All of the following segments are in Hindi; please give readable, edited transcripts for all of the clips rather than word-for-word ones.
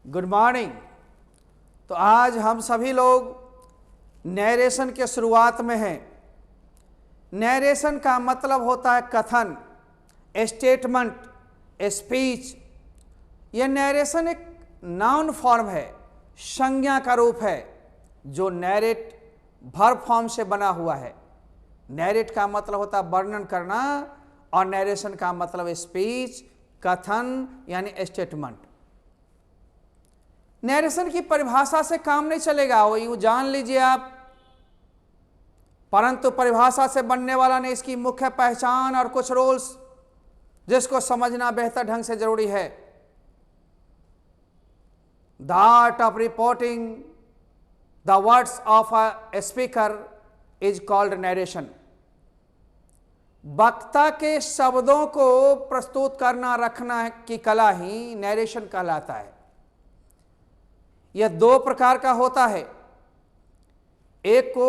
Good morning. तो आज हम सभी लोग नैरेशन के शुरुआत में हैं। नैरेशन का मतलब होता है कथन, स्टेटमेंट, स्पीच। यह नैरेशन एक नाउन फॉर्म है, संज्ञा का रूप है जो नैरेट वर्ब फॉर्म से बना हुआ है। नैरेट का मतलब होता है वर्णन करना और नैरेशन का मतलब स्पीच, कथन यानी स्टेटमेंट। नैरेशन की परिभाषा से काम नहीं चलेगा, वो यूं जान लीजिए आप, परंतु परिभाषा से बनने वाला नहीं, इसकी मुख्य पहचान और कुछ रूल्स जिसको समझना बेहतर ढंग से जरूरी है। The art of reporting the words of a speaker is called narration. वक्ता के शब्दों को प्रस्तुत करना, रखना की कला ही नैरेशन कहलाता है। यह दो प्रकार का होता है। एक को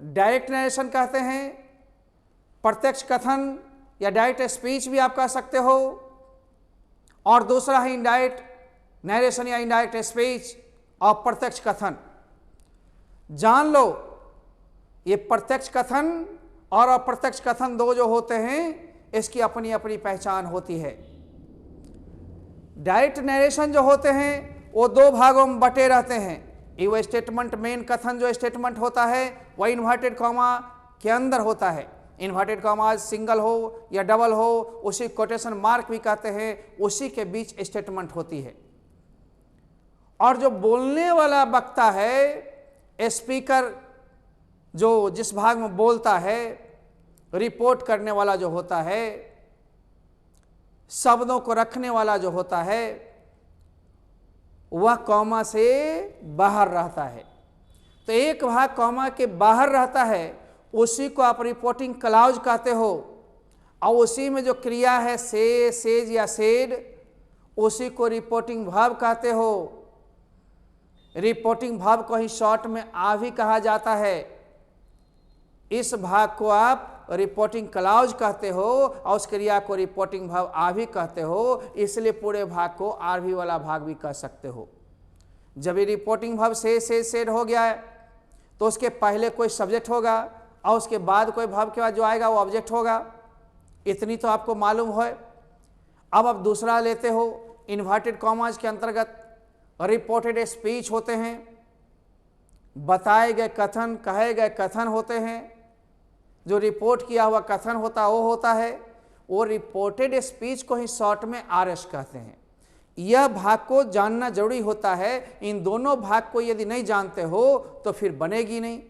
डायरेक्ट नैरेशन कहते हैं, प्रत्यक्ष कथन या डायरेक्ट स्पीच भी आप कह सकते हो, और दूसरा है इनडायरेक्ट नैरेशन या इनडायरेक्ट स्पीच और प्रत्यक्ष कथन। जान लो, ये प्रत्यक्ष कथन और अप्रत्यक्ष कथन दो जो होते हैं, इसकी अपनी अपनी पहचान होती है। डायरेक्ट नैरेशन जो होते हैं वो दो भागों में बटे रहते हैं। वो स्टेटमेंट, मेन कथन जो स्टेटमेंट होता है वह इन्वर्टेड कॉमा के अंदर होता है। इन्वर्टेड कॉमा सिंगल हो या डबल हो, उसी कोटेशन मार्क भी कहते हैं, उसी के बीच स्टेटमेंट होती है। और जो बोलने वाला वक्ता है, स्पीकर, जो जिस भाग में बोलता है, रिपोर्ट करने वाला जो होता है, शब्दों को रखने वाला जो होता है, वह कॉमा से बाहर रहता है। तो एक भाग कॉमा के बाहर रहता है, उसी को आप रिपोर्टिंग क्लॉज कहते हो, और उसी में जो क्रिया है से, सेज या सेड, उसी को रिपोर्टिंग वर्ब कहते हो। रिपोर्टिंग वर्ब को ही शॉर्ट में भी कहा जाता है। इस भाग को आप रिपोर्टिंग क्लॉज कहते हो और उस क्रिया को रिपोर्टिंग वर्ब भी कहते हो, इसलिए पूरे भाग को आरवी वाला भाग भी कह सकते हो। जब ये रिपोर्टिंग वर्ब से सेड हो गया है तो उसके पहले कोई सब्जेक्ट होगा और उसके बाद कोई वर्ब के बाद जो आएगा वो ऑब्जेक्ट होगा। इतनी तो आपको मालूम है। अब आप दूसरा लेते हो, इन्वर्टेड कॉमास के अंतर्गत रिपोर्टेड स्पीच होते हैं, बताए गए कथन, कहे गए कथन होते हैं। जो रिपोर्ट किया हुआ कथन होता है वो होता है, वो रिपोर्टेड स्पीच को ही शॉर्ट में आरएस कहते हैं। यह भाग को जानना जरूरी होता है। इन दोनों भाग को यदि नहीं जानते हो तो फिर बनेगी नहीं।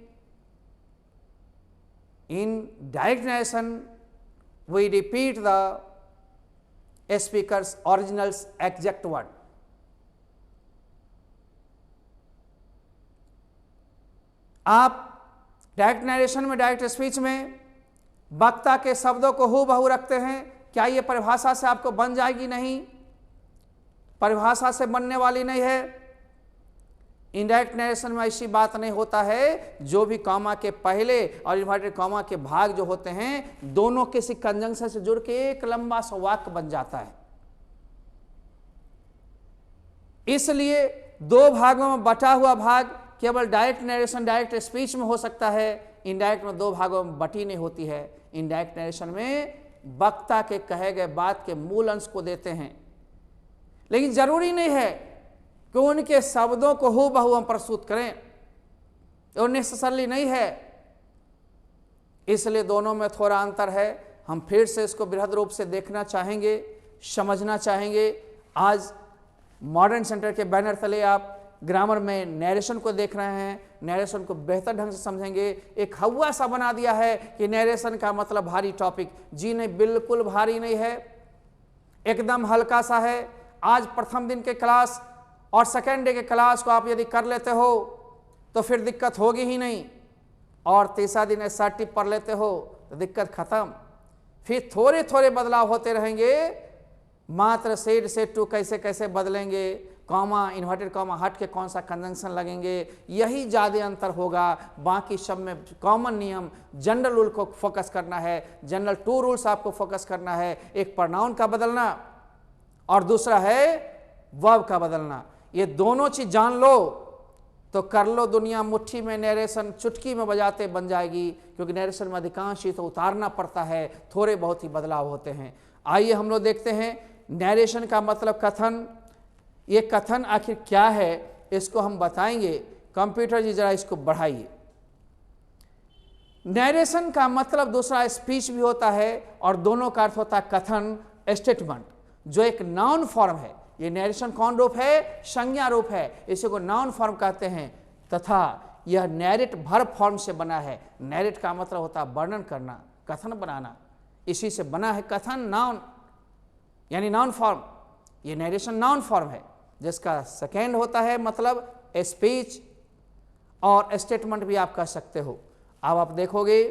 In direct narration we repeat the speaker's originals exact word. आप डायरेक्ट नरेशन में, डायरेक्ट स्पीच में वक्ता के शब्दों को हूबहू रखते हैं। क्या ये परिभाषा से आपको बन जाएगी? नहीं, परिभाषा से बनने वाली नहीं है। इनडायरेक्ट नरेशन में ऐसी बात नहीं होता है। जो भी कॉमा के पहले और इन्वर्टेड कॉमा के भाग जो होते हैं, दोनों किसी कंजंक्शन से जुड़ के एक लंबा सा वाक्य बन जाता है। इसलिए दो भागों में बटा हुआ भाग केवल डायरेक्ट नरेशन, डायरेक्ट स्पीच में हो सकता है। इनडायरेक्ट में दो भागों में बटी नहीं होती है। इनडायरेक्ट नरेशन में वक्ता के कहे गए बात के मूल अंश को देते हैं, लेकिन जरूरी नहीं है कि उनके शब्दों को हूबहू हम प्रस्तुत करें, तो नेसेसरली नहीं है। इसलिए दोनों में थोड़ा अंतर है। हम फिर से इसको बृहद रूप से देखना चाहेंगे, समझना चाहेंगे। आज मॉडर्न सेंटर के बैनर तले आप ग्रामर में नैरेशन को देख रहे हैं। नैरेशन को बेहतर ढंग से समझेंगे। एक हवा सा बना दिया है कि नैरेशन का मतलब भारी टॉपिक। जी नहीं, बिल्कुल भारी नहीं है, एकदम हल्का सा है। आज प्रथम दिन के क्लास और सेकेंड डे के क्लास को आप यदि कर लेते हो तो फिर दिक्कत होगी ही नहीं, और तीसरा दिन SR टिप पढ़ लेते हो तो दिक्कत खत्म। फिर थोड़े थोड़े बदलाव होते रहेंगे। मात्र सेड से टू कैसे कैसे बदलेंगे, कॉमा, इन्वर्टेड कॉमा हट के कौन सा कंजंक्शन लगेंगे, यही ज़्यादा अंतर होगा। बाकी सब में कॉमन नियम, जनरल रूल को फोकस करना है। जनरल टू रूल्स आपको फोकस करना है। एक प्रोनाउन का बदलना और दूसरा है वर्ब का बदलना। ये दोनों चीज जान लो तो कर लो दुनिया मुट्ठी में। नरेशन चुटकी में बजाते बन जाएगी, क्योंकि नरेशन में अधिकांश चीज तो उतारना पड़ता है, थोड़े बहुत ही बदलाव होते हैं। आइए हम लोग देखते हैं नरेशन का मतलब कथन। ये कथन आखिर क्या है इसको हम बताएंगे। कंप्यूटर जी जरा इसको बढ़ाइए। नरेशन का मतलब दूसरा स्पीच भी होता है और दोनों का अर्थ होता है कथन, स्टेटमेंट, जो एक नाउन फॉर्म है। ये नरेशन कौन रूप है? संज्ञा रूप है, इसी को नाउन फॉर्म कहते हैं। तथा यह नैरेट वर्ब फॉर्म से बना है। नैरेट का मतलब होता है वर्णन करना, कथन बनाना, इसी से बना है कथन, नाउन यानी नाउन फॉर्म। ये नरेशन नाउन फॉर्म है, जिसका सेकेंड होता है मतलब स्पीच, और स्टेटमेंट भी आप कह सकते हो। अब आप देखोगे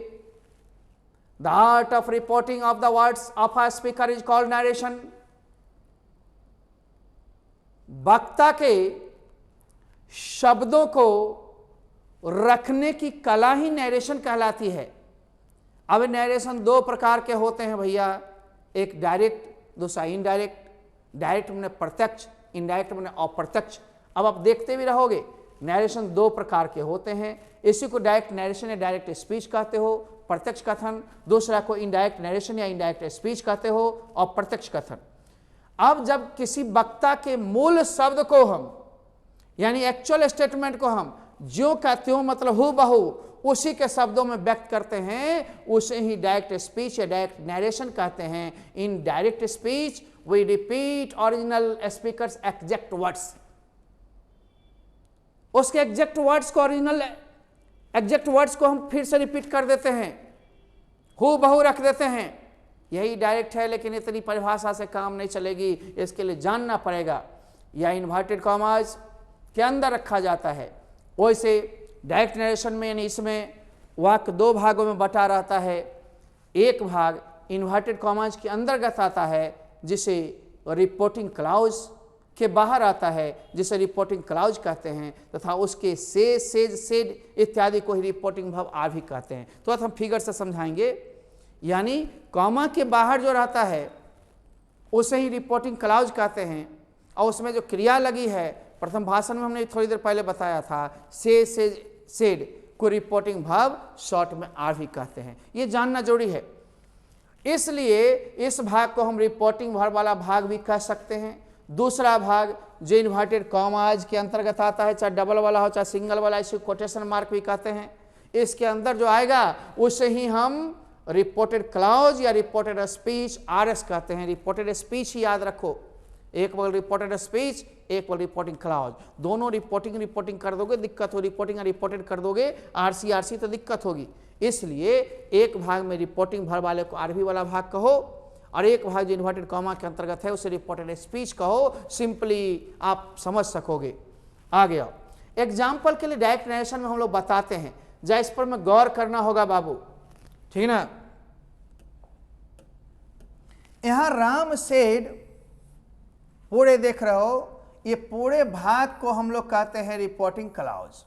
the art of reporting of the words of a speaker is called narration. वक्ता के शब्दों को रखने की कला ही नरेशन कहलाती है। अब नरेशन दो प्रकार के होते हैं भैया, एक डायरेक्ट, दूसरा इनडायरेक्ट। डायरेक्ट मैंने प्रत्यक्ष, इनडायरेक्ट मैंने अप्रत्यक्ष। अब आप देखते भी रहोगे नरेशन दो प्रकार के होते हैं। इसी को डायरेक्ट नरेशन या डायरेक्ट स्पीच कहते हो, प्रत्यक्ष कथन। दूसरा को इनडायरेक्ट नरेशन या इनडायरेक्ट स्पीच कहते हो, और प्रत्यक्ष कथन। अब जब किसी वक्ता के मूल शब्द को हम यानी एक्चुअल स्टेटमेंट को हम ज्यों का त्यों मतलब हु बहू उसी के शब्दों में व्यक्त करते हैं, उसे ही डायरेक्ट स्पीच या डायरेक्ट नरेशन कहते हैं। In direct speech we repeat original speakers exact words. उसके एग्जैक्ट वर्ड्स को, ओरिजिनल एग्जैक्ट वर्ड्स को हम फिर से रिपीट कर देते हैं, हु बहू रख देते हैं। यही डायरेक्ट है, लेकिन इतनी परिभाषा से काम नहीं चलेगी, इसके लिए जानना पड़ेगा। या इन्वर्टेड कॉमास के अंदर रखा जाता है। वैसे डायरेक्ट नरेशन में यानी इसमें वाक्य दो भागों में बटा रहता है। एक भाग इन्वर्टेड कॉमास के अंतर्गत आता है जिसे रिपोर्टिंग क्लाउज के बाहर आता है, जिसे रिपोर्टिंग क्लाउज कहते हैं, तथा उसके से, सेज, सेड इत्यादि को ही रिपोर्टिंग वर्ब आर भी कहते हैं। तो हम फिगर से समझाएंगे। यानी कॉमा के बाहर जो रहता है उसे ही रिपोर्टिंग क्लाउज कहते हैं, और उसमें जो क्रिया लगी है, प्रथम भाषण में हमने थोड़ी देर पहले बताया था, से, सेज, सेड को रिपोर्टिंग वर्ब शॉर्ट में आर भी कहते हैं। ये जानना जरूरी है। इसलिए इस भाग को हम रिपोर्टिंग वर्ब वाला भाग भी कह सकते हैं। दूसरा भाग जो इन्वर्टेड कॉमाज के अंतर्गत आता है, चाहे डबल वाला हो चाहे सिंगल वाला, इसे कोटेशन मार्क भी कहते हैं। इसके अंदर जो आएगा उसे ही हम रिपोर्टेड क्लाउज या रिपोर्टेड स्पीच आरएस कहते हैं। रिपोर्टेड स्पीच ही याद रखो, एक बगल रिपोर्टेड स्पीच, एक बगल रिपोर्टिंग क्लाउज। दोनों रिपोर्टिंग कर दोगे दिक्कत हो, रिपोर्टिंग रिपोर्टेड कर दोगे आरसी तो दिक्कत होगी। इसलिए एक भाग में रिपोर्टिंग वर्ब वाले को आरवी वाला भाग कहो, और एक भाग जो इन्वर्टेड कॉमा के अंतर्गत है उसे रिपोर्टेड स्पीच कहो। सिंपली आप समझ सकोगे। आ गया एग्जाम्पल के लिए डायरेक्ट नरेशन में हम लोग बताते हैं, जहाँ इस पर में गौर करना होगा बाबू, ठीक ना। यहां राम सेड पूरे देख रहे हो, ये पूरे भाग को हम लोग कहते हैं रिपोर्टिंग क्लाउज।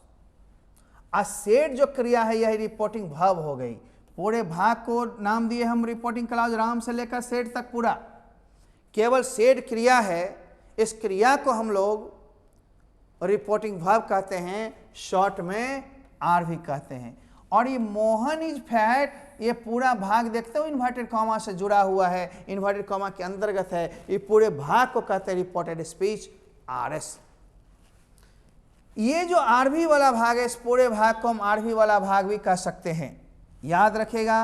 आ सेड जो क्रिया है यही रिपोर्टिंग वर्ब हो गई। पूरे भाग को नाम दिए हम रिपोर्टिंग क्लाउज, राम से लेकर सेड तक पूरा। केवल सेड क्रिया है, इस क्रिया को हम लोग रिपोर्टिंग वर्ब कहते हैं, शॉर्ट में आर भी कहते हैं। और ये मोहन इज फैट, ये पूरा भाग देखते हो इन्वर्टेड कॉमा से जुड़ा हुआ है, इन्वर्टेड कॉमा के अंतर्गत है। ये पूरे भाग को कहते हैं रिपोर्टेड स्पीच आरएस। ये जो आरवी वाला भाग है, इस पूरे भाग को हम आरवी वाला भाग भी कह सकते हैं। याद रखेगा,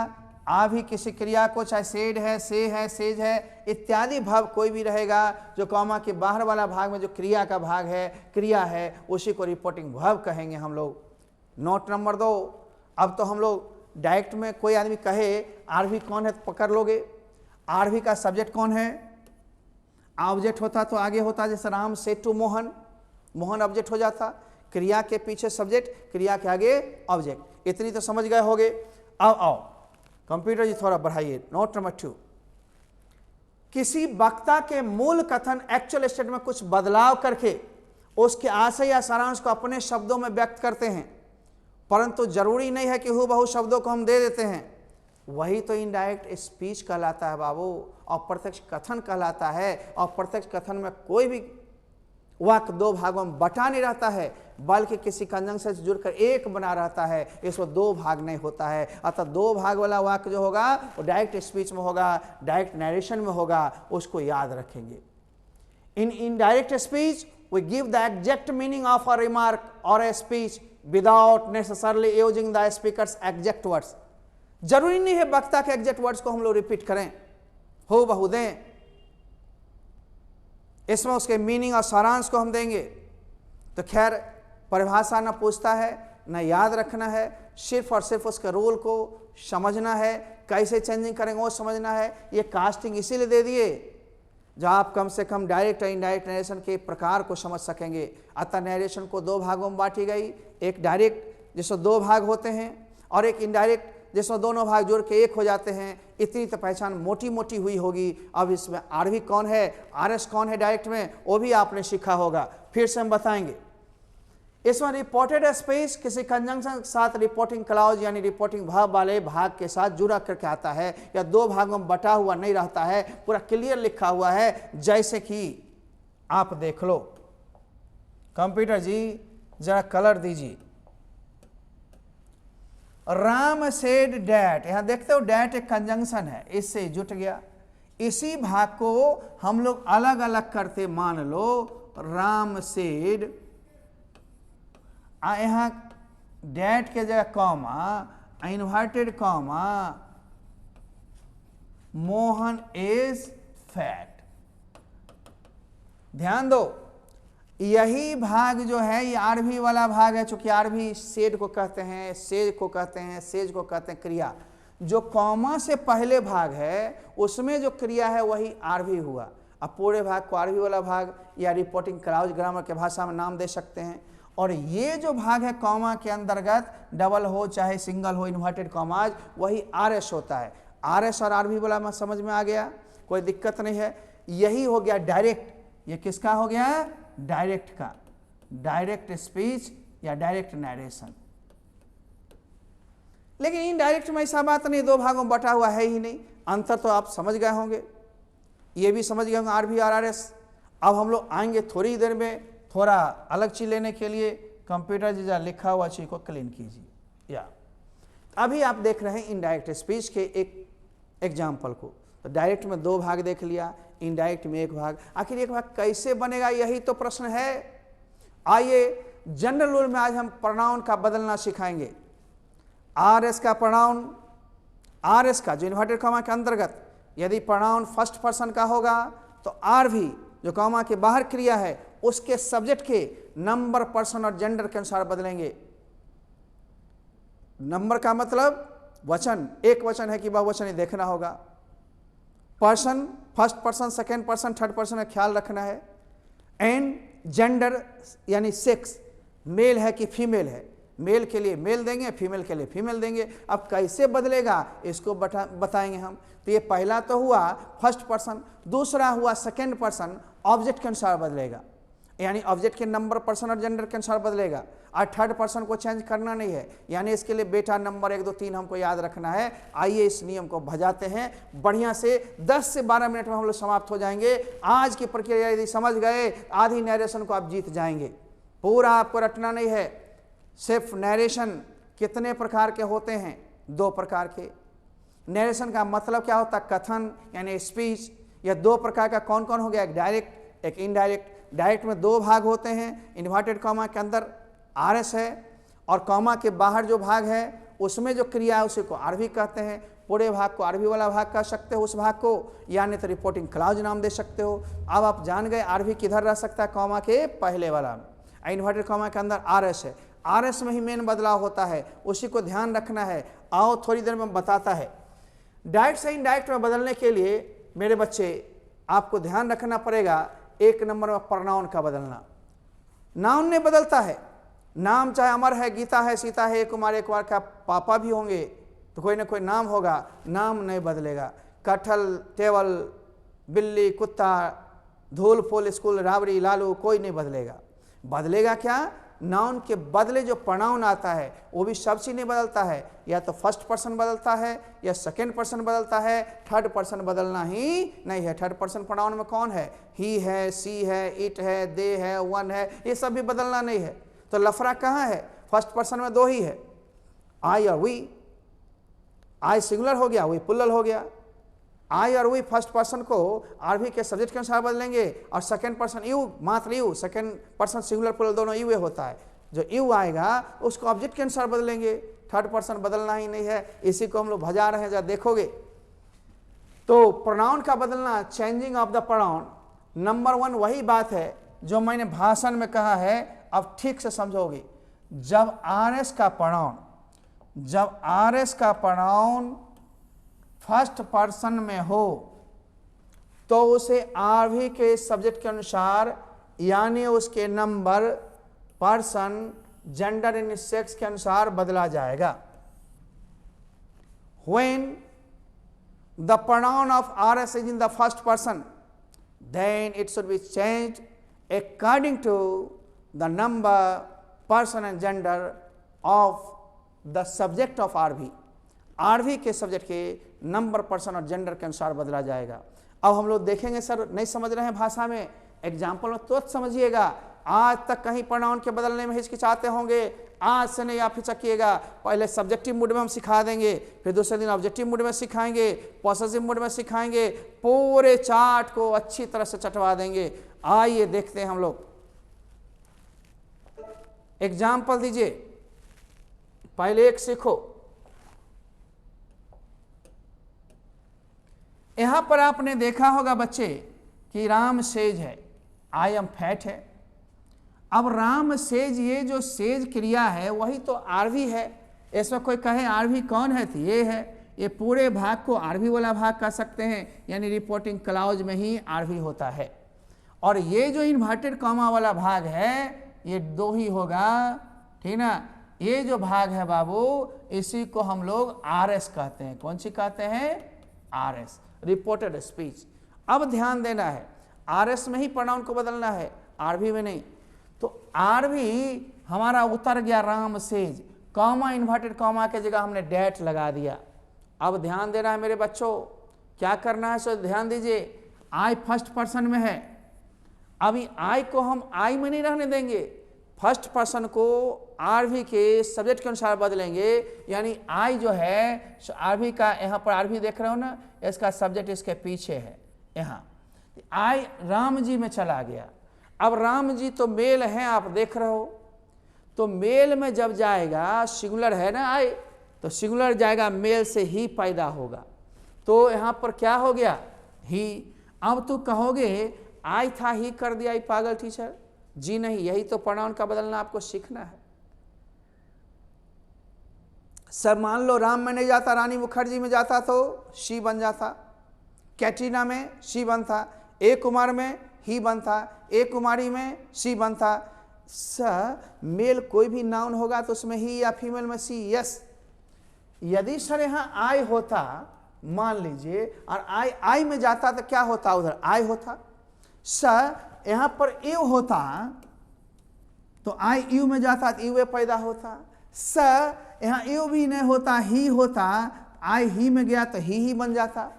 आरवी किसी क्रिया को, चाहे सेड है, से है, सेज है इत्यादि भाव कोई भी रहेगा, जो कॉमा के बाहर वाला भाग में जो क्रिया का भाग है, क्रिया है, उसी को रिपोर्टिंग वर्ब कहेंगे हम लोग। नोट नंबर 2, अब तो हम लोग डायरेक्ट में कोई आदमी कहे आरवी कौन है तो पकड़ लोगे। आरवी का सब्जेक्ट कौन है? ऑब्जेक्ट होता तो आगे होता, जैसे Ram said to Mohan, Mohan object हो जाता। क्रिया के पीछे सब्जेक्ट, क्रिया के आगे ऑब्जेक्ट। इतनी तो समझ गए होगे। आओ कंप्यूटर जी थोड़ा बढ़ाइए। नोट नंबर 2, किसी वक्ता के मूल कथन एक्चुअल स्टेट में कुछ बदलाव करके उसके आशय या सारांश को अपने शब्दों में व्यक्त करते हैं, परंतु जरूरी नहीं है कि हूबहू शब्दों को हम दे देते हैं। वही तो इनडायरेक्ट स्पीच कहलाता है बाबू, और प्रत्यक्ष कथन कहलाता है। और प्रत्यक्ष कथन में कोई भी वाक्य दो भागों में बटा नहीं रहता है, बल्कि किसी कंजंक्शन से जुड़कर एक बना रहता है, इसमें दो भाग नहीं होता है। अतः दो भाग वाला वाक्य जो होगा वो डायरेक्ट स्पीच में होगा, डायरेक्ट नरेशन में होगा, उसको याद रखेंगे। In indirect speech we give the exact meaning of a remark or a speech without necessarily using the speaker's exact words। जरूरी नहीं है वक्ता के एग्जैक्ट वर्ड्स को हम लोग रिपीट करें, हो बहु दें, इसमें उसके मीनिंग और सारांश को हम देंगे। तो खैर परिभाषा न पूछता है न याद रखना है, सिर्फ और सिर्फ उसके रोल को समझना है, कैसे चेंजिंग करेंगे वो समझना है। ये कास्टिंग इसीलिए दे दिए जो आप कम से कम डायरेक्ट और इनडायरेक्ट नरेशन के प्रकार को समझ सकेंगे। अतः नरेशन को दो भागों में बांटी गई, एक डायरेक्ट जिसमें दो भाग होते हैं और एक इनडायरेक्ट जिसमें दोनों भाग जोड़ के एक हो जाते हैं। इतनी तो पहचान मोटी मोटी हुई होगी। अब इसमें आरवी कौन है, आरएस कौन है डायरेक्ट में, वो भी आपने सीखा होगा, फिर से हम बताएंगे। इसमें रिपोर्टेड स्पीच किसी कंजंक्शन के साथ रिपोर्टिंग क्लॉज यानी रिपोर्टिंग वर्ब वाले भाग के साथ जुड़ा करके आता है, या दो भागों में बटा हुआ नहीं रहता है, पूरा क्लियर लिखा हुआ है। जैसे कि आप देख लो, कंप्यूटर जी जरा कलर दीजिए। राम सेड डैट, यहां देखते हो डैट एक कंजंक्शन है, इससे जुट गया। इसी भाग को हम लोग अलग अलग करते, मान लो राम सेड, यहां डैट के जगह comma, inverted comma, Mohan is fat. ध्यान दो, यही भाग जो है ये आरवी वाला भाग है, चूंकि आरवी सेड को कहते हैं, सेज को कहते हैं, सेज को कहते हैं क्रिया। जो कॉमा से पहले भाग है उसमें जो क्रिया है वही आरवी हुआ। अब पूरे भाग को आरवी वाला भाग या रिपोर्टिंग क्लॉज ग्रामर के भाषा में नाम दे सकते हैं। और ये जो भाग है कॉमा के अंतर्गत, डबल हो चाहे सिंगल हो, इन्वर्टेड कॉमाज, वही आरएस होता है। आरएस और आरवी वाला में समझ में आ गया, कोई दिक्कत नहीं है। यही हो गया डायरेक्ट, ये किसका हो गया, डायरेक्ट का, डायरेक्ट स्पीच या डायरेक्ट नरेशन। लेकिन इनडायरेक्ट में ऐसा बात नहीं, दो भागों में बटा हुआ है ही नहीं। अंतर तो आप समझ गए होंगे, ये भी समझ गए होंगे आरवी और आरएस। अब हम लोग आएंगे थोड़ी देर में थोड़ा अलग चीज लेने के लिए। कंप्यूटर जी जहाँ लिखा हुआ चीज को क्लीन कीजिए। या अभी आप देख रहे हैं इनडायरेक्ट स्पीच के एक एग्जाम्पल को। तो डायरेक्ट में दो भाग देख लिया, इनडायरेक्ट में एक भाग। आखिर एक भाग कैसे बनेगा, यही तो प्रश्न है। आइए जनरल रूल में आज हम प्रोनाउन का बदलना सिखाएंगे। आरएस का प्रोनाउन, आरएस का जो इन्वर्टेड कॉमा के अंतर्गत यदि प्रोनाउन फर्स्ट पर्सन का होगा तो आरवी जो कॉमा के बाहर क्रिया है उसके सब्जेक्ट के नंबर, पर्सन और जेंडर के अनुसार बदलेंगे। नंबर का मतलब वचन, एक वचन है कि बहुवचन, ही देखना होगा। Person first person, second person, third person का ख्याल रखना है। एंड जेंडर यानी सेक्स, मेल है कि फीमेल है, मेल के लिए मेल देंगे, फीमेल के लिए फीमेल देंगे। अब कैसे बदलेगा इसको बताएंगे हम। तो ये पहला तो हुआ फर्स्ट पर्सन, दूसरा हुआ सेकेंड पर्सन, ऑब्जेक्ट के अनुसार बदलेगा, यानी ऑब्जेक्ट के नंबर, पर्सन और जेंडर के अनुसार बदलेगा। और थर्ड पर्सन को चेंज करना नहीं है, यानी इसके लिए बेटा नंबर 1 2 3 हमको याद रखना है। आइए इस नियम को भजाते हैं बढ़िया से। 10 से 12 मिनट में हम लोग समाप्त हो जाएंगे। आज की प्रक्रिया यदि समझ गए, आधी नरेशन को आप जीत जाएंगे। पूरा आपको रटना नहीं है। सिर्फ नरेशन कितने प्रकार के होते हैं, 2 प्रकार के। नरेशन का मतलब क्या होता है, कथन यानी स्पीच। यह 2 प्रकार का कौन कौन हो गया, एक डायरेक्ट एक इनडायरेक्ट। डायरेक्ट में 2 भाग होते हैं, इन्वर्टेड कॉमा के अंदर आरएस है और कॉमा के बाहर जो भाग है उसमें जो क्रिया है उसी को आरवी कहते हैं। पूरे भाग को आरवी वाला भाग कह सकते हो उस भाग को, या नहीं तो रिपोर्टिंग क्लॉज नाम दे सकते हो। अब आप जान गए आरवी किधर रह सकता है, कॉमा के पहले वाला में। इन्वर्टेड कॉमा के अंदर आरएस है, आरएस में ही मेन बदलाव होता है, उसी को ध्यान रखना है। आओ थोड़ी देर में बताता है। डायरेक्ट से इनडायरेक्ट में बदलने के लिए मेरे बच्चे आपको ध्यान रखना पड़ेगा। 1 नंबर में प्रोनाउन का बदलना। नाउन नहीं बदलता है, नाम चाहे अमर है, गीता है, सीता है, कुमार एक बार का पापा भी होंगे तो कोई ना कोई नाम होगा, नाम नहीं बदलेगा। कटहल, टेबल, बिल्ली, कुत्ता, धूल फूल, स्कूल, राबड़ी, लालू, कोई नहीं बदलेगा। बदलेगा क्या, नाउन के बदले जो प्रोनाउन आता है वो भी सब चीज नहीं बदलता है, या तो फर्स्ट पर्सन बदलता है या सेकेंड पर्सन बदलता है, थर्ड पर्सन बदलना ही नहीं है। थर्ड पर्सन प्रोनाउन में कौन है? ही है, सी है, इट है, दे है, वन है, ये सब भी बदलना नहीं है। तो लफड़ा कहाँ है? फर्स्ट पर्सन में दो ही है, आई और वी। आई सिंगुलर हो गया, वी प्लुरल हो गया। आई और वी फर्स्ट पर्सन को आरवी के सब्जेक्ट के अनुसार बदलेंगे, और सेकंड पर्सन यू, मात्र you, second person singular plural दोनों यू होता है। जो यू आएगा उसको ऑब्जेक्ट के अनुसार बदलेंगे, थर्ड पर्सन बदलना ही नहीं है। इसी को हम लोग भजा रहे हैं, जरा देखोगे तो प्रोनाउन का बदलना, changing of the pronoun, number 1 वही बात है जो मैंने भाषण में कहा है, अब ठीक से समझोगे। जब आरएस का प्रोनाउन फर्स्ट पर्सन में हो तो उसे आरवी के सब्जेक्ट के अनुसार, यानी उसके number, person, gender and sex के अनुसार बदला जाएगा। When the pronoun of RS is in the first person, then it should be changed according to the number, person and gender of the subject of RV। RV के सब्जेक्ट के नंबर, पर्सन और जेंडर के अनुसार बदला जाएगा। अब हम लोग देखेंगे, सर नहीं समझ रहे हैं भाषा में, एग्जाम्पल में तो समझिएगा। आज तक कहीं प्रोनाउन के बदलने में हिचकिचाते होंगे, आज से नहीं आप हिचकिएगा। पहले सब्जेक्टिव मूड में हम सिखा देंगे, फिर दूसरे दिन ऑब्जेक्टिव मूड में सिखाएंगे, पॉसेसिव मूड में सिखाएंगे, पूरे चार्ट को अच्छी तरह से चटवा देंगे। आइए देखते हैं हम लोग। एग्जाम्पल दीजिए, पहले एक सीखो। यहां पर आपने देखा होगा बच्चे कि राम सेज है, आई एम फैट है। अब राम सेज, ये जो सेज क्रिया है वही तो आरवी है। इसमें कोई कहे आरवी कौन है तो ये है। ये पूरे भाग को आरवी वाला भाग कह सकते हैं, यानी रिपोर्टिंग क्लाउज में ही आरवी होता है। और ये जो इन्वर्टेड कॉमा वाला भाग है ये दो ही होगा, ठीक ना। ये जो भाग है बाबू, इसी को हम लोग आरएस कहते हैं। कौन सी कहते हैं? RS, reported speech. अब ध्यान देना है, आरएस में ही प्रोनाउन को बदलना है, आरवी में नहीं। तो आरवी हमारा उतर गया Ram says, comma, inverted comma के जगह हमने डैट लगा दिया। अब ध्यान देना है मेरे बच्चों, क्या करना है सो ध्यान दीजिए। आई फर्स्ट पर्सन में है, अभी आई को हम आई में नहीं रहने देंगे, फर्स्ट पर्सन को आरवी के सब्जेक्ट के अनुसार बदलेंगे। यानी आई जो है आरवी का, यहाँ पर आरवी देख रहे हो ना, इसका सब्जेक्ट इसके पीछे है, यहाँ आई राम जी में चला गया। अब राम जी तो मेल है, आप देख रहे हो, तो मेल में जब जाएगा, सिंगुलर है ना आई, तो सिंगुलर जाएगा, मेल से ही पैदा होगा। तो यहाँ पर क्या हो गया? ही। अब तो कहोगे आई था, ही कर दिया, आई पागल टीचर। जी नहीं, यही तो प्रोनाउन का बदलना आपको सीखना है। सर मान लो राम में नहीं जाता, रानी मुखर्जी में जाता तो शी बन जाता, कैटरीना में शी बनता, ए कुमार में ही बनता, ए कुमारी में सी बनता। सर मेल कोई भी नाउन होगा तो उसमें ही या फीमेल में सी। यस, यदि सर यहाँ आई होता मान लीजिए, और आई में जाता तो क्या होता? उधर आई होता। सर यहाँ पर यू होता तो आई यू में जाता तो यू पैदा होता। सर यहाँ यू भी नहीं होता, ही होता, आई ही में गया तो ही बन जाता।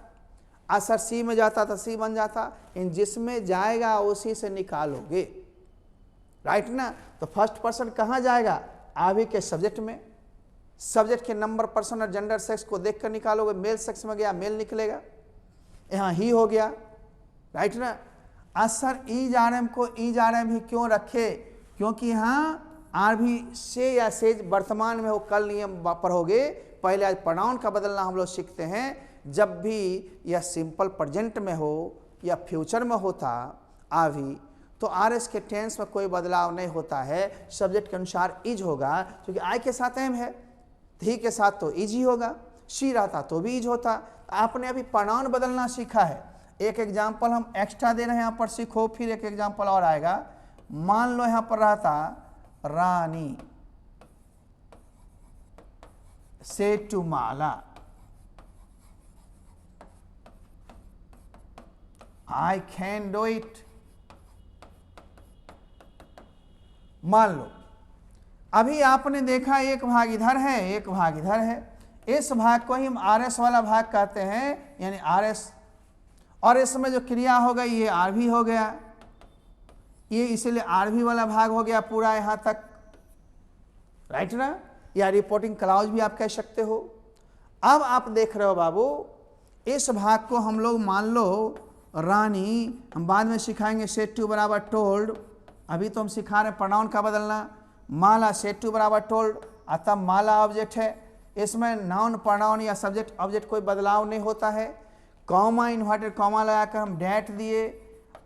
सर सी में जाता तो सी बन जाता। इन जिसमें जाएगा उसी से निकालोगे, राइट ना। तो फर्स्ट पर्सन कहाँ जाएगा? आरवी के सब्जेक्ट में, सब्जेक्ट के नंबर, पर्सन और जेंडर, सेक्स को देख कर निकालोगे। मेल सेक्स में गया, मेल निकलेगा, यहाँ ही हो गया, राइट ना। सर ईज आर एम को ईज आर एम ही क्यों रखे? क्योंकि यहाँ आरवी से या सेज वर्तमान में हो, कल नियम पढ़ोगे। पहले आज प्रोनाउन का बदलना हम लोग सीखते हैं। जब भी यह सिंपल प्रेजेंट में हो या फ्यूचर में होता आरवी, तो आरएस के टेंस में कोई बदलाव नहीं होता है, सब्जेक्ट के अनुसार इज होगा। क्योंकि आई के साथ एम है, ही के साथ तो इज ही होगा, सी रहता तो भी इज होता। आपने अभी प्रोनाउन बदलना सीखा है। एक एग्जाम्पल हम एक्स्ट्रा दे रहे हैं यहाँ पर, सीखो। फिर एक एग्जाम्पल और आएगा। मान लो यहाँ पर रहता Rani said to Mala, I can do it. मान लो अभी आपने देखा एक भाग इधर है, एक भाग इधर है, इस भाग को ही हम RS वाला भाग कहते हैं, यानी RS। और इसमें जो क्रिया हो गई ये RV हो गया, ये इसीलिए RV वाला भाग हो गया पूरा यहां तक, राइट ना, या रिपोर्टिंग क्लाउज भी आप कह सकते हो। अब आप देख रहे हो बाबू, इस भाग को हम लोग मान लो रानी, हम बाद में सिखाएंगे सेट टू बराबर टोल्ड, अभी तो हम सिखा रहे हैं प्रोनाउन का बदलना। माला सेट टू बराबर टोल्ड, अतः माला ऑब्जेक्ट है, इसमें नाउन प्रोनाउन या सब्जेक्ट ऑब्जेक्ट कोई बदलाव नहीं होता है। कॉमा इन्वर्टेड कॉमा लगाकर हम डैट दिए।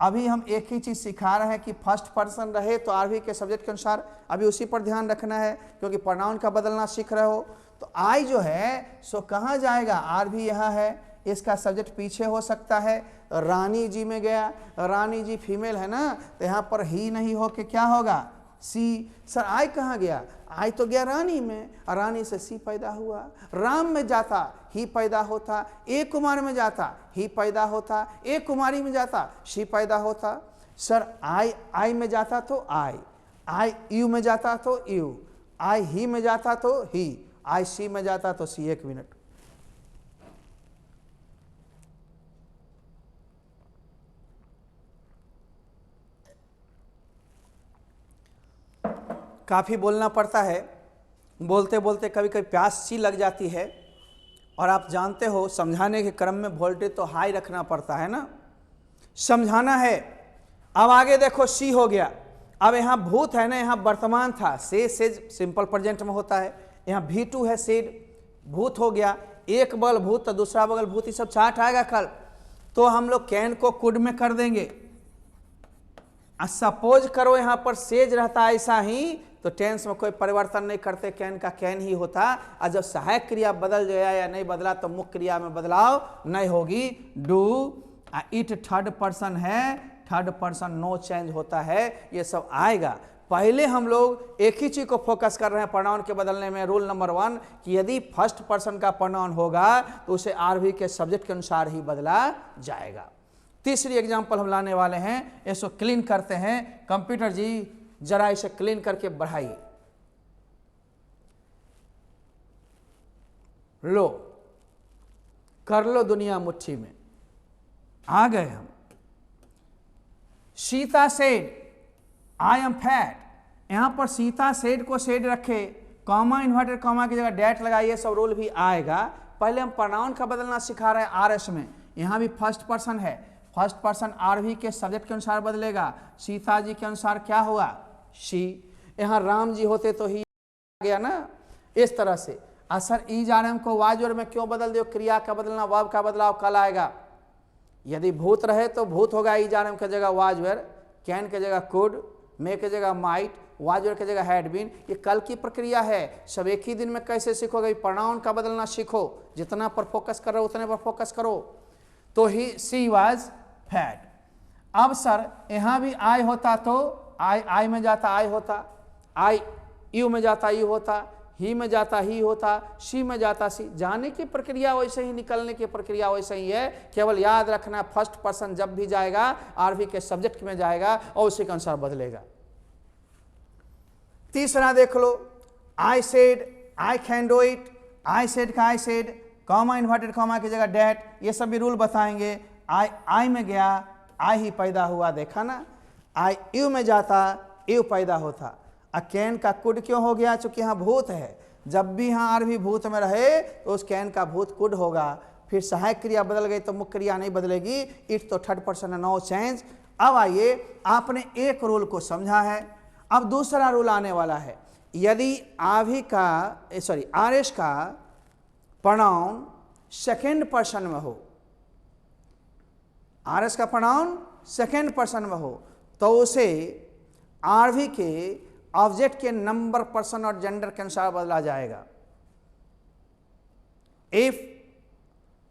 अभी हम एक ही चीज़ सिखा रहे हैं कि फर्स्ट पर्सन रहे तो RV के सब्जेक्ट के अनुसार, अभी उसी पर ध्यान रखना है क्योंकि प्रोनाउन का बदलना सीख रहे हो। तो आई जो है सो कहाँ जाएगा, RV यहाँ है, इसका सब्जेक्ट पीछे हो सकता है, रानी जी में गया, रानी जी फीमेल है ना, तो यहाँ पर ही नहीं हो के क्या होगा, सी। सर आई कहाँ गया, आई तो गया रानी में, और रानी से सी पैदा हुआ। राम में जाता ही पैदा होता, एक कुमार में जाता ही पैदा होता, एक कुमारी में जाता सी पैदा होता। सर आई में जाता तो आई यू में जाता तो यू, आई ही में जाता तो ही, आई सी में जाता तो सी। एक मिनट, काफ़ी बोलना पड़ता है, बोलते बोलते कभी कभी प्यास सी लग जाती है, और आप जानते हो समझाने के क्रम में वोल्टेज तो हाई रखना पड़ता है ना, समझाना है। अब आगे देखो सी हो गया, अब यहाँ भूत है ना, यहाँ वर्तमान था, सेज सिंपल प्रेजेंट में होता है, यहाँ V2 है सेड, भूत हो गया, एक बगल भूत तो दूसरा बगल भूत, ये सब चार्ट आएगा कल, तो हम लोग कैन को कुड में कर देंगे। सपोज करो यहाँ पर सेज रहता ऐसा ही, तो टेंस में कोई परिवर्तन नहीं करते, कैन का कैन ही होता, और जब सहायक क्रिया बदल गया या नहीं बदला तो मुख्य क्रिया में बदलाव नहीं होगी। डू इट थर्ड पर्सन है, थर्ड पर्सन नो चेंज होता है, ये सब आएगा। पहले हम लोग एक ही चीज को फोकस कर रहे हैं प्रोनाउन के बदलने में। रूल नंबर 1 कि यदि फर्स्ट पर्सन का प्रोनाउन होगा तो उसे RV के सब्जेक्ट के अनुसार ही बदला जाएगा। तीसरी एग्जांपल हम लाने वाले हैं, इसको क्लीन करते हैं। कंप्यूटर जी जरा इसे क्लीन करके बढ़ाइए, लो कर लो दुनिया मुट्ठी में, आ गए हम। Sita said I am fat, यहां पर सीता सेड को सेड रखे, कॉमा इन्वर्टेड कॉमा की जगह डैट लगाइए, सब रूल भी आएगा। पहले हम प्रोनाउन का बदलना सिखा रहे हैं RS में, यहां भी फर्स्ट पर्सन है, फर्स्ट पर्सन RV के सब्जेक्ट के अनुसार बदलेगा। सीता जी के अनुसार क्या हुआ, शी। यहाँ राम जी होते तो ही गया ना, इस तरह से। असर ई जा रहे हमको वाजवर में क्यों बदल दो, क्रिया का बदलना, वर्ब का बदलाव कल आएगा। यदि भूत रहे तो भूत होगा ई जा रहे की जगह वाजवर, कैन के जगह कुड, मे के जगह माइट, वाजवर के जगह हैड बीन। ये कल की प्रक्रिया है, सब एक ही दिन में कैसे सीखोगे। प्रोनाउन का बदलना सीखो, जितना पर फोकस करो उतने पर फोकस करो। तो ही सी वाज फैट। अब सर यहाँ भी आई होता तो आई में जाता आई होता, आई यू में जाता यू होता, ही में जाता ही होता, शी में जाता सी। जाने की प्रक्रिया वैसे ही, निकलने की प्रक्रिया वैसे ही है, केवल याद रखना फर्स्ट पर्सन जब भी जाएगा RV के सब्जेक्ट में जाएगा और उसी के अनुसार बदलेगा। तीसरा देख लो, I said I can do it, I said का I said, comma inverted comma की जगह डैट, ये सब भी रूल बताएंगे। आई में गया, आई ही पैदा हुआ, देखा ना। आई यू में जाता यू पैदा होता। कैन का कुड क्यों हो गया, चूंकि यहाँ भूत है, जब भी यहाँ RV भूत में रहे तो उस कैन का भूत कुड होगा। फिर सहायक क्रिया बदल गई तो मुख्य क्रिया नहीं बदलेगी, इट तो थर्ड पर्सन है, नो चेंज। अब आइए, आपने एक रूल को समझा है, अब दूसरा रूल आने वाला है। यदि RS का प्रोनाउन सेकेंड पर्सन में हो, RS का प्रोनाउन सेकेंड पर्सन में हो, तो उसे RV के ऑब्जेक्ट के नंबर, पर्सन और जेंडर के अनुसार बदला जाएगा। If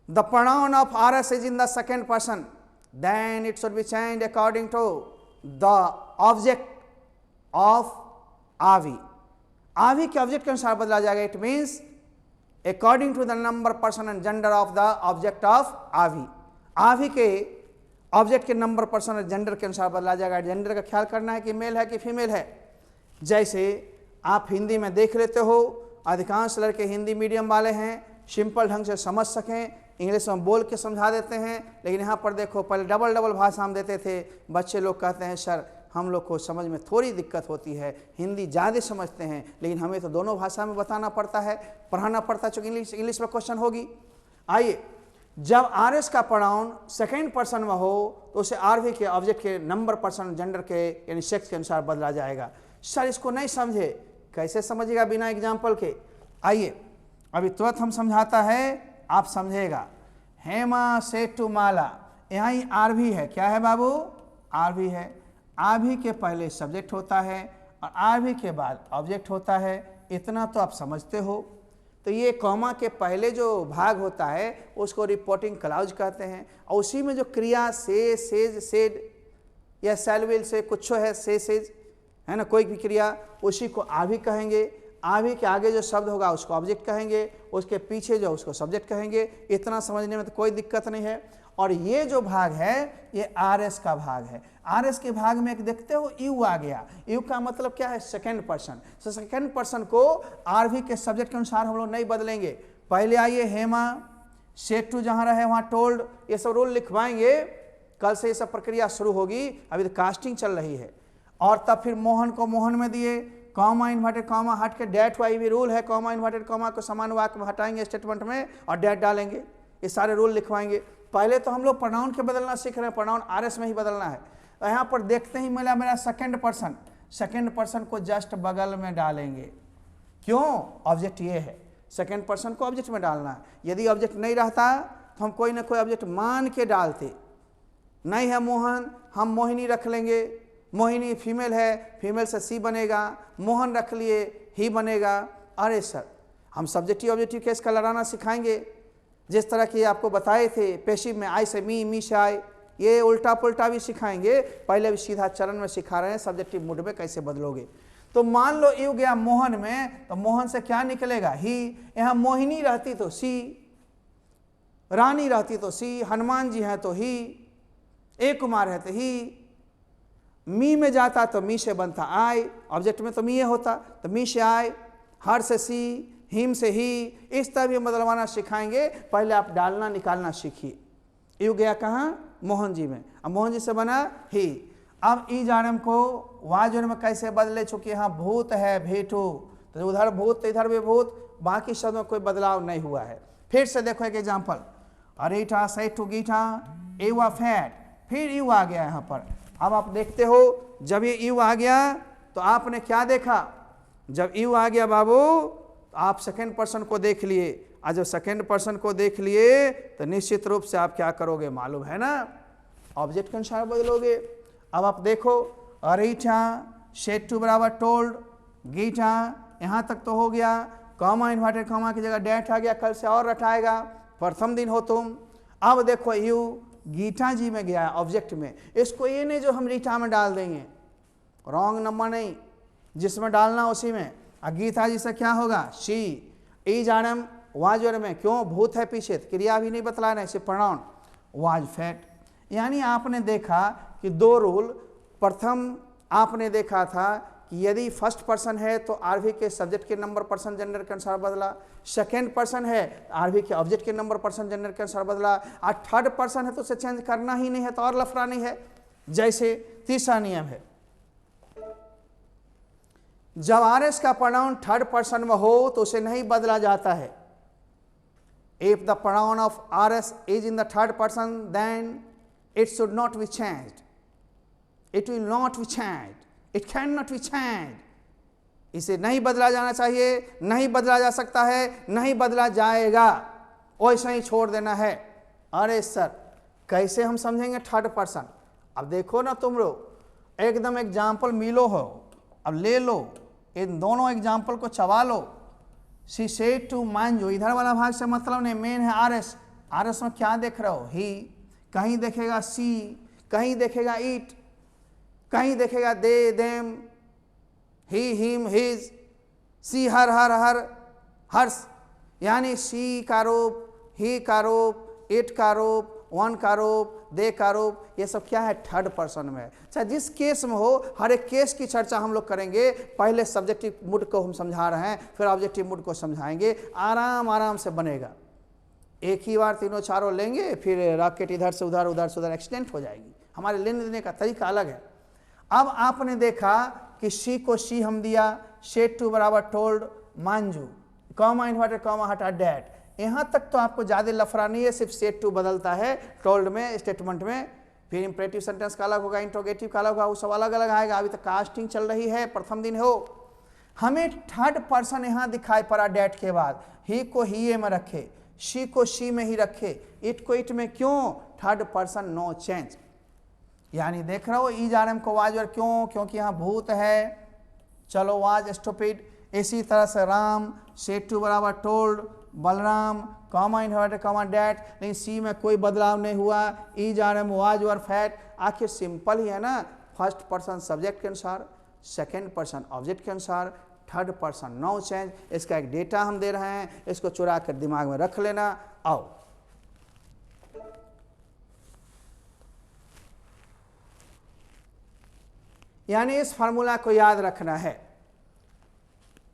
the pronoun of RS is in the second person, then it should be changed according to the object of RV. RV के ऑब्जेक्ट के अनुसार बदला जाएगा। It means according to the number, person and gender of the object of RV. RV के ऑब्जेक्ट के नंबर, पर्सन और जेंडर के अनुसार बदला जाएगा। जेंडर का ख्याल करना है कि मेल है कि फीमेल है। जैसे आप हिंदी में देख लेते हो, अधिकांश लड़के हिंदी मीडियम वाले हैं, सिंपल ढंग से समझ सकें, इंग्लिश में बोल के समझा देते हैं। लेकिन यहाँ पर देखो, पहले डबल डबल भाषा हम देते थे, बच्चे लोग कहते हैं सर हम लोग को समझ में थोड़ी दिक्कत होती है, हिंदी ज़्यादा समझते हैं, लेकिन हमें तो दोनों भाषा में बताना पड़ता है, पढ़ाना पड़ता है, चूँकि इंग्लिश में क्वेश्चन होगी। आइए, जब आर एस का प्रोनाउन सेकेंड पर्सन में हो तो उसे आर वी के ऑब्जेक्ट के नंबर, पर्सन, जेंडर के यानी सेक्स के अनुसार बदला जाएगा। सर इसको नहीं समझे, कैसे समझिएगा बिना एग्जाम्पल के? आइए अभी तुरंत हम समझाता है, आप समझेगा। हेमा सेड टू माला, यहाँ ही आर भी है, क्या है बाबू? आर भी है। आर भी के पहले सब्जेक्ट होता है और आर भी के बाद ऑब्जेक्ट होता है, इतना तो आप समझते हो। तो ये कॉमा के पहले जो भाग होता है उसको रिपोर्टिंग क्लाउज कहते हैं, और उसी में जो क्रिया से, सेज, सेड या सेल विल से कुछ है, से, सेज है ना, कोई भी क्रिया, उसी को आभी कहेंगे। आभी के आगे जो शब्द होगा उसको ऑब्जेक्ट कहेंगे, उसके पीछे जो उसको सब्जेक्ट कहेंगे। इतना समझने में तो कोई दिक्कत नहीं है। और ये जो भाग है ये आर एस का भाग है। आर एस के भाग में एक देखते हो यू आ गया। यू का मतलब क्या है? Second person. तो सेकेंड पर्सन को आर भी के सब्जेक्ट के अनुसार हम लोग नहीं बदलेंगे। पहले आइए हेमा सेड टू, जहाँ रहे वहाँ टोल्ड, ये सब रूल लिखवाएंगे। कल से ये सब प्रक्रिया शुरू होगी, अभी तो कास्टिंग चल रही है। और तब फिर मोहन को मोहन में दिए, कॉमा इन्वर्टेड कॉमा हट के डेट वाई भी रूल है, कॉमा इन्वर्टेड कॉमा को समान वाक्य में हटाएंगे स्टेटमेंट में और डेट डालेंगे। ये सारे रूल लिखवाएंगे। पहले तो हम लोग प्रोनाउन के बदलना सीख रहे हैं, प्रोनाउन आर एस में ही बदलना है। तो यहाँ पर देखते ही मिला मेरा सेकेंड पर्सन, सेकेंड पर्सन को जस्ट बगल में डालेंगे। क्यों? ऑब्जेक्ट ये है, सेकेंड पर्सन को ऑब्जेक्ट में डालना है। यदि ऑब्जेक्ट नहीं रहता तो हम कोई ना कोई ऑब्जेक्ट मान के डालते। नहीं है मोहन, हम मोहिनी रख लेंगे। मोहिनी फीमेल है, फीमेल से सी बनेगा। मोहन रख लिए, ही बनेगा। अरे सर, हम सब्जेक्टिव ऑब्जेक्टिव केस का लड़ाना सिखाएंगे, जिस तरह की आपको बताए थे। पेशिव में आई से मी, मी से आई, ये उल्टा पुल्टा भी सिखाएंगे। पहले भी सीधा चरण में सिखा रहे हैं, सब्जेक्टिव मूड में कैसे बदलोगे। तो मान लो यू गया मोहन में, तो मोहन से क्या निकलेगा? ही। यहाँ मोहिनी रहती तो सी, रानी रहती तो सी, हनुमान जी हैं तो ही, ए कुमार है तो ही। मी में जाता तो मी से बनता आई, ऑब्जेक्ट में तो मी ये होता, तो मी से आई, हर से सी, हिम से ही। इस तरह भी बदलवाना सिखाएंगे। पहले आप डालना निकालना सीखिए। यू गया कहाँ? मोहन जी में, अब मोहन जी से बना ही। अब ई जानम को वाजुर में कैसे बदले? चूंकि यहाँ भूत है, भेटू, तो उधर भूत तो इधर भी भूत, बाकी शब्द में कोई बदलाव नहीं हुआ है। फिर से देखो एक एग्जाम्पल, अरेठा सेड टू गीठा, एवा फैट, फिर यू आ गया यहाँ पर। अब आप देखते हो, जब ये यू आ गया तो आपने क्या देखा? जब यू आ गया बाबू तो आप सेकेंड पर्सन को देख लिए, और जब सेकेंड पर्सन को देख लिए तो निश्चित रूप से आप क्या करोगे मालूम है ना? ऑब्जेक्ट के अनुसार बदलोगे। अब आप देखो, अरेठा सेड टू बराबर टोल्ड, गीठा, यहाँ तक तो हो गया। कॉमा इन्वर्टेड कॉमा की जगह डेट आ गया, कल से और रटाएगा, प्रथम दिन हो तुम। अब देखो यू गीठा जी में गया ऑब्जेक्ट में, इसको ये नहीं जो हम रीठा में डाल देंगे, रॉन्ग नंबर नहीं, जिसमें डालना उसी में। और गीता जी से क्या होगा? शी। ई जानम वाजर में, क्यों? भूत है पीछे, क्रिया भी नहीं बतला रहे, सिर्फ प्रोनाउन वाज फैट। यानी आपने देखा कि दो रूल। प्रथम आपने देखा था कि यदि फर्स्ट पर्सन है तो आरवी के सब्जेक्ट के नंबर, पर्सन, जेंडर के अनुसार बदला। सेकेंड पर्सन है, आरवी के ऑब्जेक्ट के नंबर, पर्सन, जेंडर के अनुसार बदला। और थर्ड पर्सन है तो उसे चेंज करना ही नहीं है, तो और लफड़ा नहीं है। जैसे तीसरा नियम है, जब आर एस का प्रोनाउन थर्ड पर्सन में हो तो उसे नहीं बदला जाता है। If the pronoun of R S is in the third person then it should not be changed, it will not be changed, it can not be changed. इसे नहीं बदला जाना चाहिए, नहीं बदला जा सकता है, नहीं बदला जाएगा, वैसा ही छोड़ देना है। अरे सर, कैसे हम समझेंगे थर्ड पर्सन? अब देखो ना तुम लोग, एकदम एग्जाम्पल मिलो हो, अब ले लो, इन दोनों एग्जाम्पल को चबा लो। शी सेड टू मांजू, इधर वाला भाग से मतलब नहीं, मेन है आर एस। आर एस में क्या देख रहे हो? ही, कहीं देखेगा सी, कहीं देखेगा इट, कहीं देखेगा दे, देम, ही, हिम, हिज, सी, हर, हर, हर्ष। यानी सी का रूप, ही का रूप, इट का रूप, वन का रूप, दे का रूप, ये सब क्या है, थर्ड पर्सन में है। चाहे जिस केस में हो, हर एक केस की चर्चा हम लोग करेंगे। पहले सब्जेक्टिव मूड को हम समझा रहे हैं, फिर ऑब्जेक्टिव मूड को समझाएंगे, आराम से बनेगा। एक ही बार तीनों चारों लेंगे, फिर रॉकेट इधर से उधर, उधर से उधर एक्सटेंड हो जाएगी। हमारे लेने देने का तरीका अलग है। अब आपने देखा कि शी को शी हम दिया, शेड टू बराबर told Manju, comma inverted comma हटा डैट। यहाँ तक तो आपको ज़्यादा लफड़ा नहीं है, सिर्फ सेट टू बदलता है टोल्ड में, स्टेटमेंट में। फिर इंपरेटिव सेंटेंस का अलग होगा, इंट्रोगेटिव का अलग होगा, वो सब अलग अलग आएगा। अभी तक कास्टिंग चल रही है, प्रथम दिन हो। हमें थर्ड पर्सन यहाँ दिखाई पड़ा डैट के बाद। ही को ही में रखे, शी को शी में ही रखे, इट को इट में क्यों, थर्ड पर्सन नो चेंज। यानी देख रहे हो ईज आर एम को वाज वर, क्यों, क्योंकि यहाँ भूत है। चलो वाज स्टूपिड। इसी तरह से राम, सेड टू बराबर told, Balram, comma inverted comma that, लेकिन सी में कोई बदलाव नहीं हुआ। Is are am was were fat. आखिर सिंपल ही है ना, फर्स्ट पर्सन सब्जेक्ट के अनुसार, सेकेंड पर्सन ऑब्जेक्ट के अनुसार, थर्ड पर्सन नो चेंज। इसका एक डेटा हम दे रहे हैं, इसको चुरा कर दिमाग में रख लेना। आओ यानी इस फार्मूला को याद रखना है।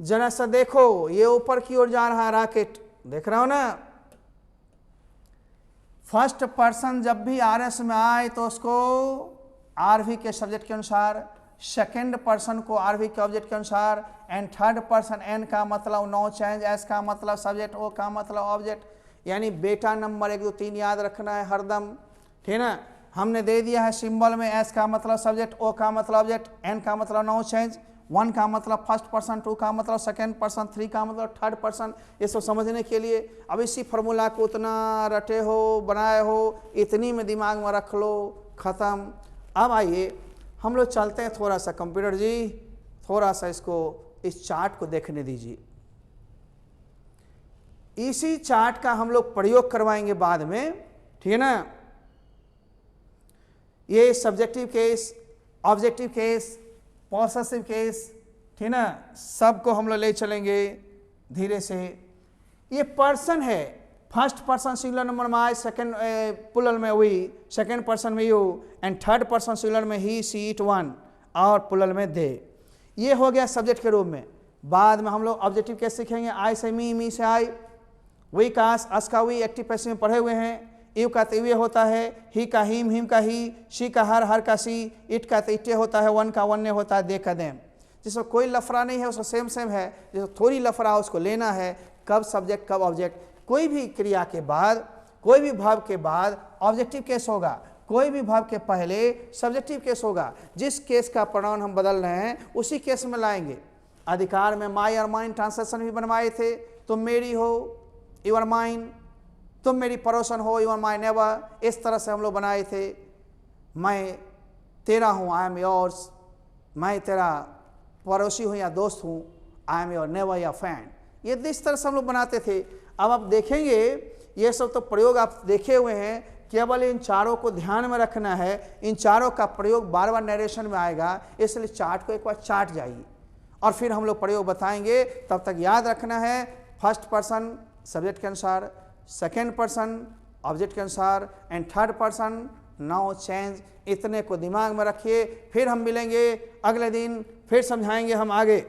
जरा सा देखो, ये ऊपर की ओर जा रहा है रॉकेट, देख रहा हो ना। फर्स्ट पर्सन जब भी आरएस में आए तो उसको आरवी के सब्जेक्ट के अनुसार, सेकेंड पर्सन को आरवी के ऑब्जेक्ट के अनुसार, एंड थर्ड पर्सन एन का मतलब नो चेंज, एस का मतलब सब्जेक्ट, ओ का मतलब ऑब्जेक्ट। यानी बेटा नंबर 1 2 3 याद रखना है हरदम, ठीक ना। हमने दे दिया है सिंबल में, एस का मतलब सब्जेक्ट, ओ का मतलब ऑब्जेक्ट, एन का मतलब नो चेंज, 1 का मतलब फर्स्ट पर्सन, 2 का मतलब सेकेंड पर्सन, 3 का मतलब थर्ड पर्सन। ये सब समझने के लिए अब इसी फार्मूला को उतना रटे हो, बनाए हो, इतनी में दिमाग में रख लो, खत्म। अब आइए हम लोग चलते हैं थोड़ा सा, कंप्यूटर जी थोड़ा सा इसको, इस चार्ट को देखने दीजिए। इसी चार्ट का हम लोग प्रयोग करवाएंगे बाद में, ठीक है ना। ये subjective case, objective case, possessive case, ठीक ना, सबको हम लोग ले चलेंगे धीरे से। ये पर्सन है, फर्स्ट पर्सन सिंगुलर नंबर में आए, सेकेंड प्लूरल में वी, सेकेंड पर्सन में you, and third person singular में ही, सी, इट, वन, और प्लूरल में दे। ये हो गया सब्जेक्ट के रूप में। बाद में हम लोग ऑब्जेक्टिव केस सीखेंगे। आई से मी से आई, वी का अस का वी, एक्टिव पैसिव में पढ़े हुए हैं। यू का तिवे होता है, ही का हिम का ही, शी का हर का सी, इट का इटे होता है, वन का वन्य होता है, दे का देम। जिसमें कोई लफड़ा नहीं है उसको सेम है, जिसको थोड़ी लफड़ा उसको लेना है, कब सब्जेक्ट कब ऑब्जेक्ट। कोई भी क्रिया के बाद, कोई भी भाव के बाद ऑब्जेक्टिव केस होगा, कोई भी भाव के पहले सब्जेक्टिव केस होगा। जिस केस का प्रोनाउन हम बदल रहे हैं उसी केस में लाएंगे। अधिकार में माई और माइन ट्रांसलेशन भी बनवाए थे। तुम मेरी हो, यू आर माइन, तुम मेरी पड़ोसन हो, यू आर माई नेबर, इस तरह से हम लोग बनाए थे। मैं तेरा हूँ, आई एम योर्स, मैं तेरा पड़ोसी हूँ या दोस्त हूँ, आई एम योर नेबर या फ्रेंड। ये इस तरह से हम लोग बनाते थे। अब आप देखेंगे ये सब तो प्रयोग आप देखे हुए हैं, केवल इन चारों को ध्यान में रखना है। इन चारों का प्रयोग बार बार नरेशन में आएगा, इसलिए चार्ट को एक बार चार्ट जाइए और फिर हम लोग प्रयोग बताएंगे। तब तक याद रखना है, फर्स्ट पर्सन सब्जेक्ट के अनुसार, सेकेंड पर्सन ऑब्जेक्ट के अनुसार, and third person no change. इतने को दिमाग में रखिए। फिर हम मिलेंगे अगले दिन, फिर समझाएंगे हम आगे।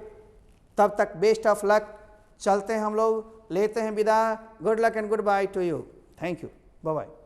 तब तक बेस्ट ऑफ लक। चलते हैं हम लोग, लेते हैं विदा। Good luck and goodbye to you. Thank you, bye bye.